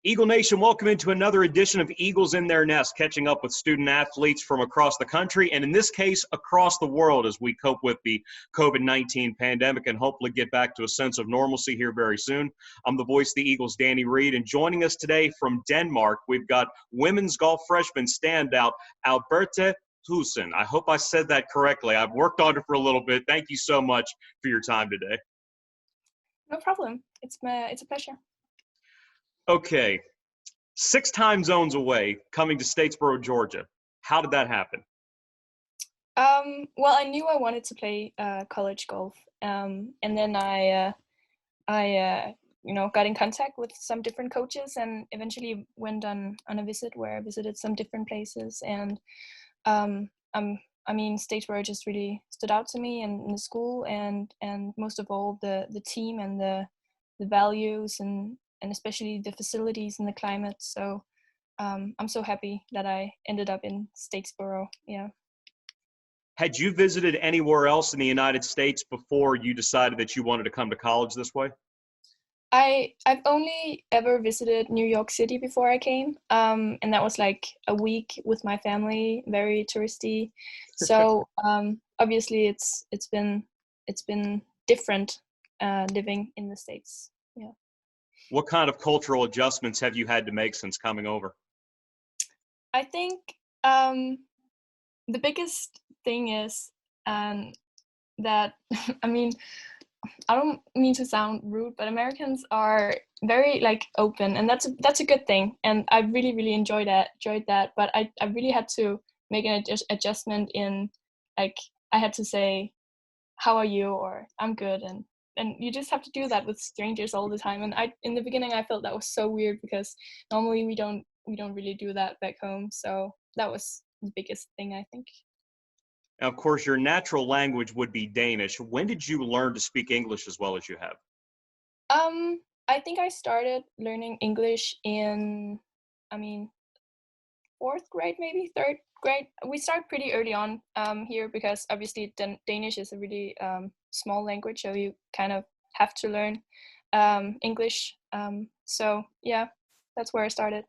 Eagle Nation, welcome into another edition of Eagles in Their Nest, catching up with student athletes from across the country, and in this case, across the world as we cope with the COVID-19 pandemic and hopefully get back to a sense of normalcy here very soon. I'm the voice of the Eagles, Danny Reed, and joining us today from Denmark, we've got women's golf freshman standout, Alberte Thuesen. I hope I said that correctly. I've worked on it for a little bit. Thank you so much for your time today. No problem. It's a pleasure. Okay, 6 time zones away, coming to Statesboro, Georgia. How did that happen? Well, I knew I wanted to play college golf, and then I got in contact with some different coaches, and eventually went on a visit where I visited some different places. And Statesboro just really stood out to me, and in the school, and most of all the team and the values and especially the facilities and the climate. So I'm so happy that I ended up in Statesboro. Yeah. Had you visited anywhere else in the United States before you decided that you wanted to come to college this way? I've only ever visited New York City before I came, and that was like a week with my family, very touristy. So obviously it's been different living in the States. Yeah. What kind of cultural adjustments have you had to make since coming over? I think the biggest thing is that I don't mean to sound rude, but Americans are very open, and that's a good thing. And I really enjoyed that. But I really had to make an adjustment in, I had to say, "How are you?" or "I'm good," and you just have to do that with strangers all the time. And in the beginning, I felt that was so weird because normally we don't really do that back home. So that was the biggest thing, I think. Now, of course, your natural language would be Danish. When did you learn to speak English as well as you have? I think I started learning English in, 4th grade, maybe 3rd grade. We start pretty early on here because obviously Danish is a really small language, so you kind of have to learn English. So yeah, that's where I started.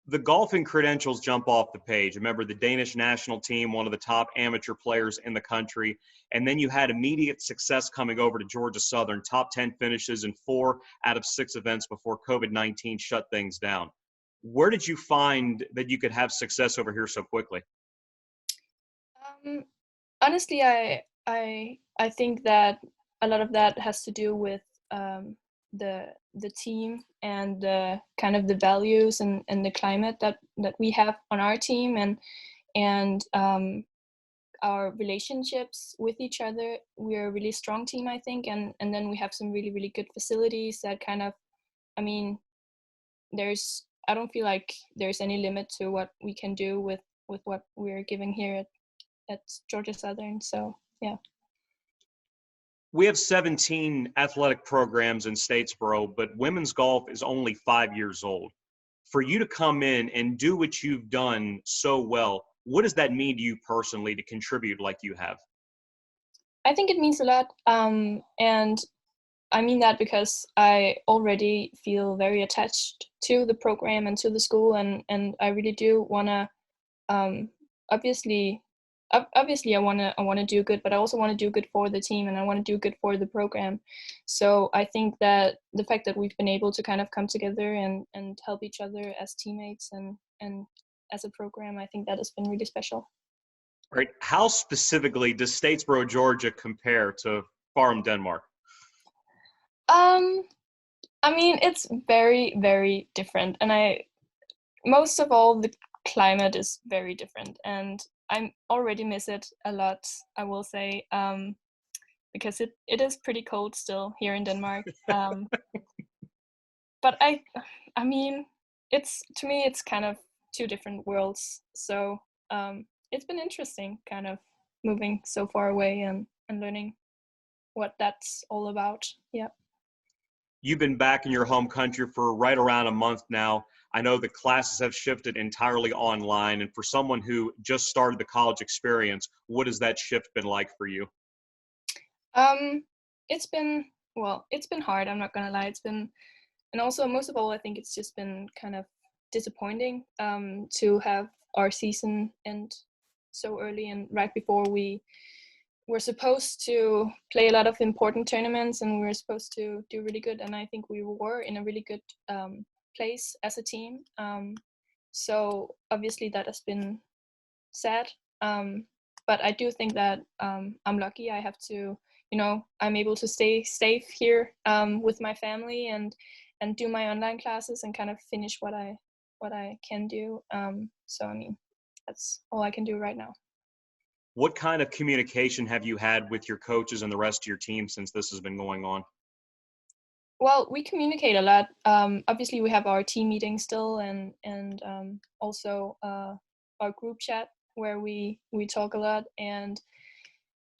The golfing credentials jump off the page. Remember, the Danish national team, one of the top amateur players in the country, and then you had immediate success coming over to Georgia Southern, top 10 finishes in 4 out of 6 events before COVID-19 shut things down. Where did you find that you could have success over here so quickly? Honestly, I think that a lot of that has to do with the team and the kind of the values and the climate that we have on our team, and our relationships with each other. We're a really strong team, I think, and then we have some really good facilities that kind of, I don't feel like there's any limit to what we can do with what we're giving here at Georgia Southern. So yeah. We have 17 athletic programs in Statesboro, but women's golf is only 5 years old. For you to come in and do what you've done so well, what does that mean to you personally to contribute like you have? I think it means a lot. And I mean that because I already feel very attached to the program and to the school, and I really do want to, obviously I want to do good, but I also want to do good for the team, and I want to do good for the program. So I think that the fact that we've been able to kind of come together and help each other as teammates and as a program, I think that has been really special. All right. How specifically does Statesboro, Georgia compare to Farum, Denmark? It's very different, and most of all, the climate is very different, and I already miss it a lot, I will say, because it is pretty cold still here in Denmark. But to me, it's kind of 2 different worlds. So it's been interesting kind of moving so far away and learning what that's all about. Yeah. You've been back in your home country for right around a month now. I know the classes have shifted entirely online, and for someone who just started the college experience, what has that shift been like for you? It's been hard. I'm not gonna lie. It's been and also most of all, I think it's just been kind of disappointing to have our season end so early and right before we were supposed to play a lot of important tournaments and we were supposed to do really good. And I think we were in a really good place as a team. So obviously that has been sad. But I do think that I'm lucky. I have to, I'm able to stay safe here with my family and do my online classes and kind of finish what I can do. So I mean, that's all I can do right now. What kind of communication have you had with your coaches and the rest of your team since this has been going on? Well, we communicate a lot. Obviously, we have our team meeting still, and also our group chat where we talk a lot. And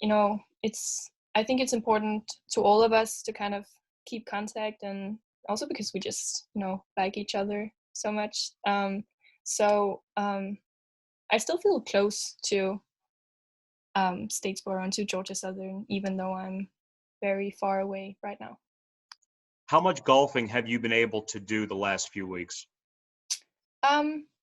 I think it's important to all of us to kind of keep contact, and also because we just like each other so much. So I still feel close to Statesboro and to Georgia Southern, even though I'm very far away right now. How much golfing have you been able to do the last few weeks?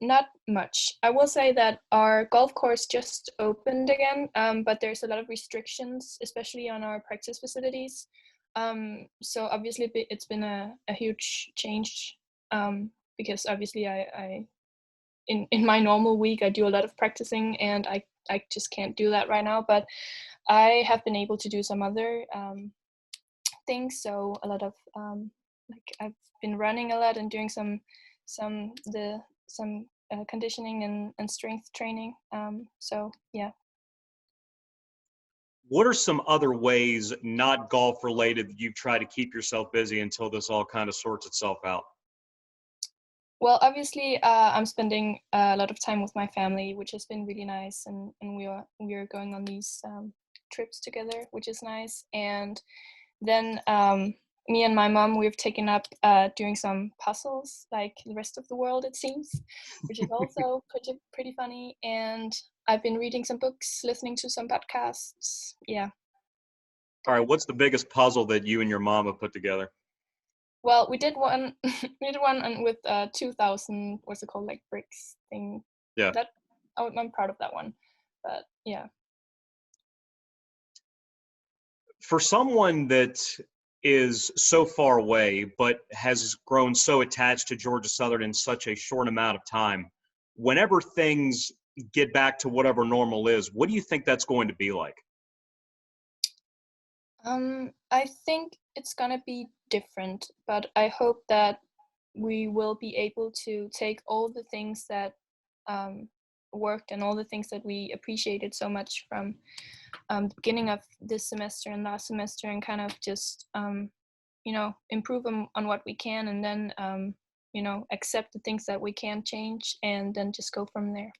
Not much. I will say that our golf course just opened again, but there's a lot of restrictions, especially on our practice facilities. So obviously it's been a huge change because obviously I in my normal week I do a lot of practicing and I just can't do that right now. But I have been able to do some other things. So a lot of like I've been running a lot and doing some conditioning and strength training. So yeah. What are some other ways, not golf related, that you've tried to keep yourself busy until this all kind of sorts itself out? Well, obviously, I'm spending a lot of time with my family, which has been really nice, and we are going on these trips together, which is nice. And then me and my mom, we've taken up doing some puzzles, like the rest of the world, it seems, which is also pretty funny. And I've been reading some books, listening to some podcasts. Yeah. All right, what's the biggest puzzle that you and your mom have put together? Well, we did one. We did one with 2,000. What's it called? Like bricks thing. Yeah. That I'm proud of that one. But yeah. For someone that is so far away but has grown so attached to Georgia Southern in such a short amount of time, whenever things get back to whatever normal is, what do you think that's going to be like? I think it's gonna be different, but I hope that we will be able to take all the things that worked and all the things that we appreciated so much from the beginning of this semester and last semester and kind of just improve on what we can, and then accept the things that we can change and then just go from there.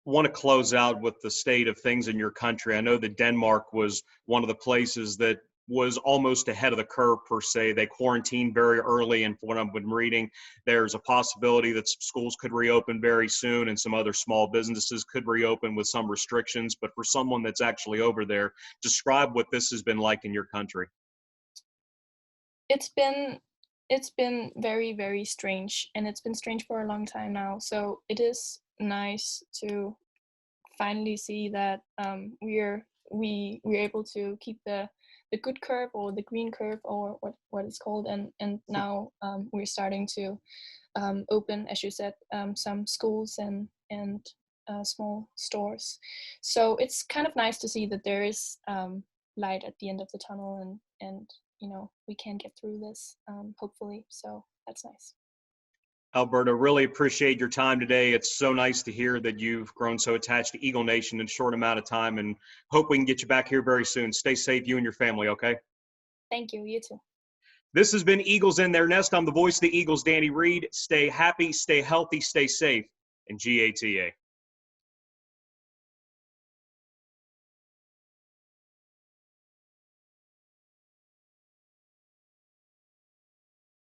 Want to close out with the state of things in your country. I know that Denmark was one of the places that was almost ahead of the curve, per se. They quarantined very early, and from what I've been reading, there's a possibility that schools could reopen very soon and some other small businesses could reopen with some restrictions. But for someone that's actually over there, describe what this has been like in your country. It's been very, very strange, and it's been strange for a long time now. So it is nice to finally see that we're able to keep the good curve or the green curve or what it's called, and now we're starting to open, as you said, some schools and small stores. So it's kind of nice to see that there is light at the end of the tunnel, and we can get through this hopefully. So that's nice. Alberta, really appreciate your time today. It's so nice to hear that you've grown so attached to Eagle Nation in a short amount of time, and hope we can get you back here very soon. Stay safe, you and your family, okay? Thank you. You too. This has been Eagles in Their Nest. I'm the voice of the Eagles, Danny Reed. Stay happy, stay healthy, stay safe, and GATA.